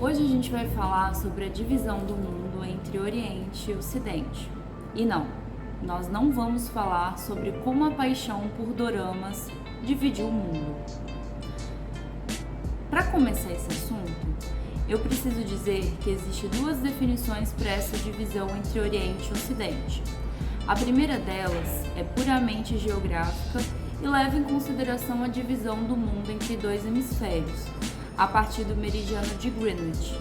Hoje a gente vai falar sobre a divisão do mundo entre Oriente e Ocidente. E não, nós não vamos falar sobre como a paixão por doramas dividiu o mundo. Para começar esse assunto, eu preciso dizer que existem duas definições para essa divisão entre Oriente e Ocidente. A primeira delas é puramente geográfica e leva em consideração a divisão do mundo entre dois hemisférios, a partir do meridiano de Greenwich.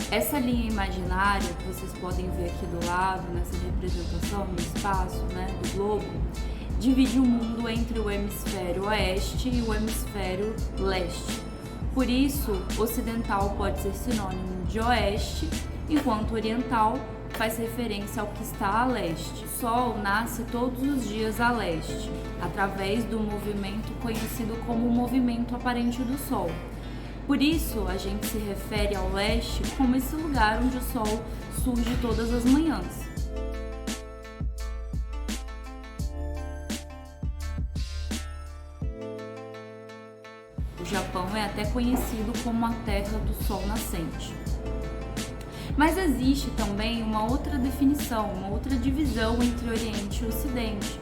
Essa linha imaginária que vocês podem ver aqui do lado, nessa representação no espaço, do globo, divide o mundo entre o hemisfério oeste e o hemisfério leste. Por isso, ocidental pode ser sinônimo de oeste, enquanto oriental faz referência ao que está a leste. O Sol nasce todos os dias a leste, através do movimento conhecido como o movimento aparente do Sol. Por isso, a gente se refere ao leste como esse lugar onde o Sol surge todas as manhãs. O Japão é até conhecido como a terra do sol nascente. Mas existe também uma outra definição, uma outra divisão entre Oriente e Ocidente,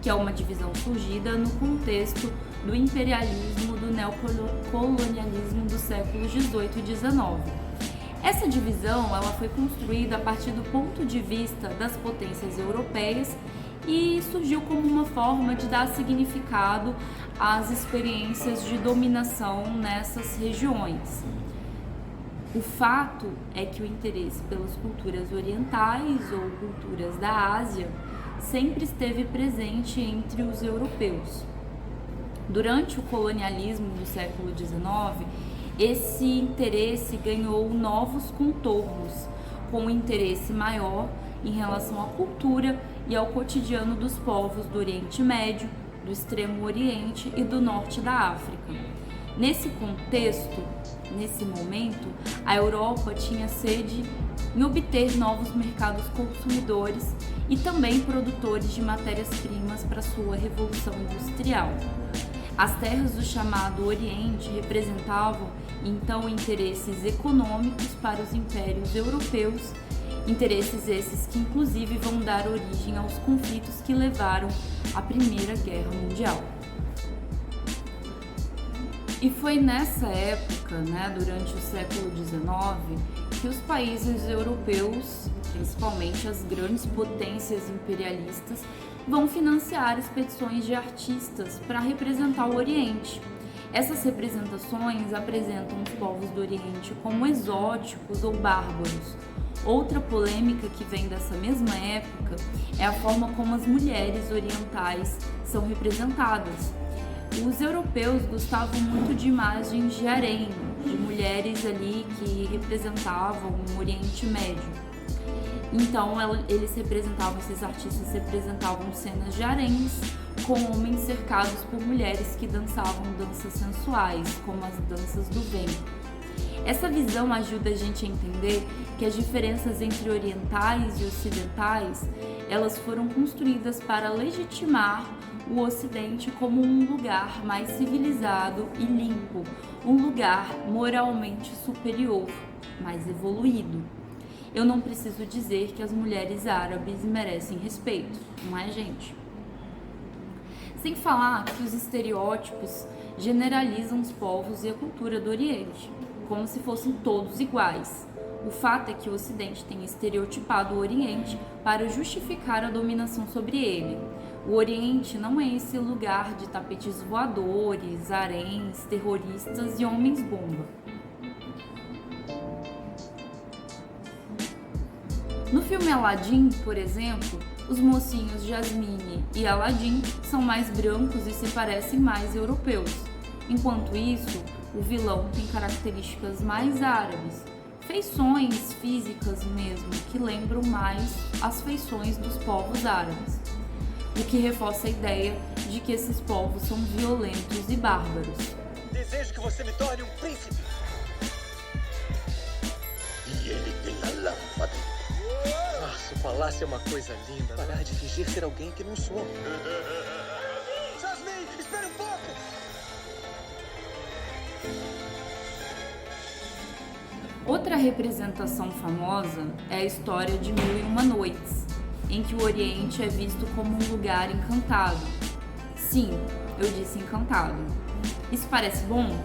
que é uma divisão surgida no contexto do imperialismo, do neocolonialismo dos séculos XVIII e XIX. Essa divisão ela foi construída a partir do ponto de vista das potências europeias e surgiu como uma forma de dar significado às experiências de dominação nessas regiões. O fato é que o interesse pelas culturas orientais ou culturas da Ásia sempre esteve presente entre os europeus. Durante o colonialismo do século XIX, esse interesse ganhou novos contornos, com um interesse maior em relação à cultura e ao cotidiano dos povos do Oriente Médio, do Extremo Oriente e do Norte da África. Nesse contexto, nesse momento, a Europa tinha sede em obter novos mercados consumidores e também produtores de matérias-primas para sua revolução industrial. As terras do chamado Oriente representavam, então, interesses econômicos para os impérios europeus, interesses esses que, inclusive, vão dar origem aos conflitos que levaram à Primeira Guerra Mundial. E foi nessa época, durante o século XIX, que os países europeus, principalmente as grandes potências imperialistas, vão financiar expedições de artistas para representar o Oriente. Essas representações apresentam os povos do Oriente como exóticos ou bárbaros. Outra polêmica que vem dessa mesma época é a forma como as mulheres orientais são representadas. Os europeus gostavam muito de imagens de harém, de mulheres ali que representavam o Oriente Médio. Então, esses artistas representavam cenas de haréns com homens cercados por mulheres que dançavam danças sensuais, como as danças do ventre. Essa visão ajuda a gente a entender que as diferenças entre orientais e ocidentais, elas foram construídas para legitimar o Ocidente como um lugar mais civilizado e limpo, um lugar moralmente superior, mais evoluído. Eu não preciso dizer que as mulheres árabes merecem respeito, não é, gente? Sem falar que os estereótipos generalizam os povos e a cultura do Oriente, como se fossem todos iguais. O fato é que o Ocidente tem estereotipado o Oriente para justificar a dominação sobre ele. O Oriente não é esse lugar de tapetes voadores, haréns, terroristas e homens-bomba. No filme Aladdin, por exemplo, os mocinhos Jasmine e Aladdin são mais brancos e se parecem mais europeus. Enquanto isso, o vilão tem características mais árabes, feições físicas mesmo, que lembram mais as feições dos povos árabes, o que reforça a ideia de que esses povos são violentos e bárbaros. Desejo que você me torne um príncipe. E ele tem a lâmpada. Nossa, o palácio é uma coisa linda. Parar de fingir ser alguém que não sou. Jasmine, espere um pouco! Outra representação famosa é a história de Mil e Uma Noites, em que o Oriente é visto como um lugar encantado. Sim, eu disse encantado. Isso parece bom?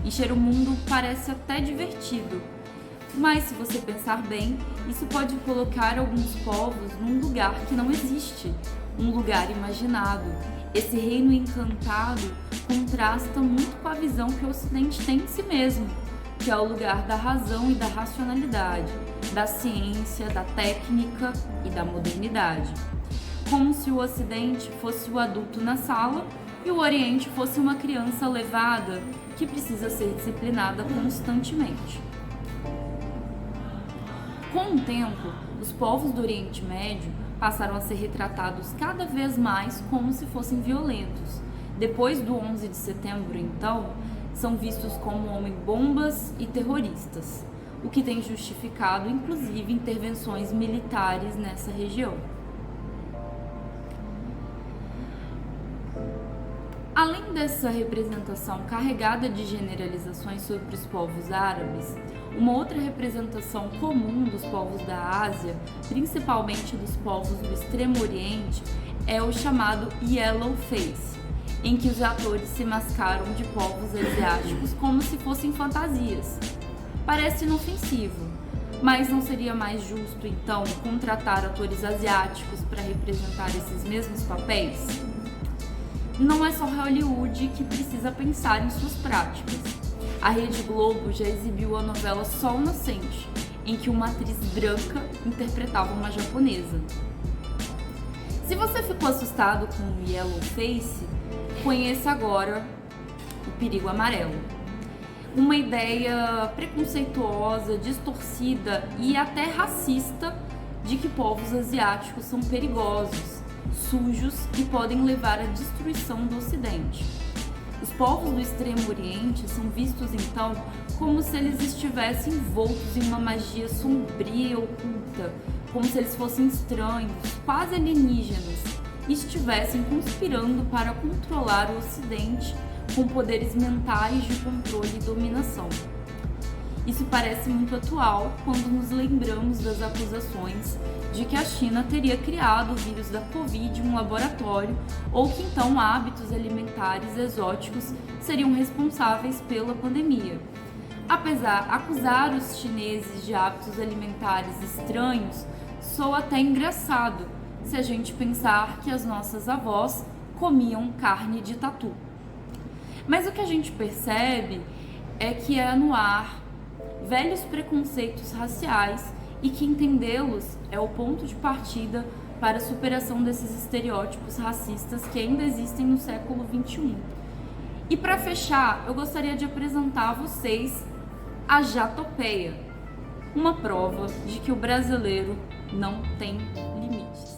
Encher o mundo parece até divertido. Mas se você pensar bem, isso pode colocar alguns povos num lugar que não existe, um lugar imaginado. Esse reino encantado contrasta muito com a visão que o Ocidente tem de si mesmo, que é o lugar da razão e da racionalidade, da ciência, da técnica e da modernidade. Como se o Ocidente fosse o adulto na sala e o Oriente fosse uma criança levada que precisa ser disciplinada constantemente. Com o tempo, os povos do Oriente Médio passaram a ser retratados cada vez mais como se fossem violentos. Depois do 11 de setembro, então, são vistos como homem-bombas e terroristas, o que tem justificado, inclusive, intervenções militares nessa região. Além dessa representação carregada de generalizações sobre os povos árabes, uma outra representação comum dos povos da Ásia, principalmente dos povos do Extremo Oriente, é o chamado Yellow Face, em que os atores se mascaram de povos asiáticos como se fossem fantasias. Parece inofensivo, mas não seria mais justo, então, contratar atores asiáticos para representar esses mesmos papéis? Não é só Hollywood que precisa pensar em suas práticas. A Rede Globo já exibiu a novela Sol Nascente, em que uma atriz branca interpretava uma japonesa. Se você ficou assustado com o Yellow Face, conheça agora o perigo amarelo. Uma ideia preconceituosa, distorcida e até racista de que povos asiáticos são perigosos, sujos e podem levar à destruição do Ocidente. Os povos do Extremo Oriente são vistos então como se eles estivessem envoltos em uma magia sombria e oculta, como se eles fossem estranhos, quase alienígenas, e estivessem conspirando para controlar o Ocidente com poderes mentais de controle e dominação. Isso parece muito atual quando nos lembramos das acusações de que a China teria criado o vírus da Covid em um laboratório ou que então hábitos alimentares exóticos seriam responsáveis pela pandemia. Acusar os chineses de hábitos alimentares estranhos soa até engraçado se a gente pensar que as nossas avós comiam carne de tatu. Mas o que a gente percebe é que é no ar velhos preconceitos raciais e que entendê-los é o ponto de partida para a superação desses estereótipos racistas que ainda existem no século XXI. E para fechar, eu gostaria de apresentar a vocês a Jatopeia, uma prova de que o brasileiro não tem limites.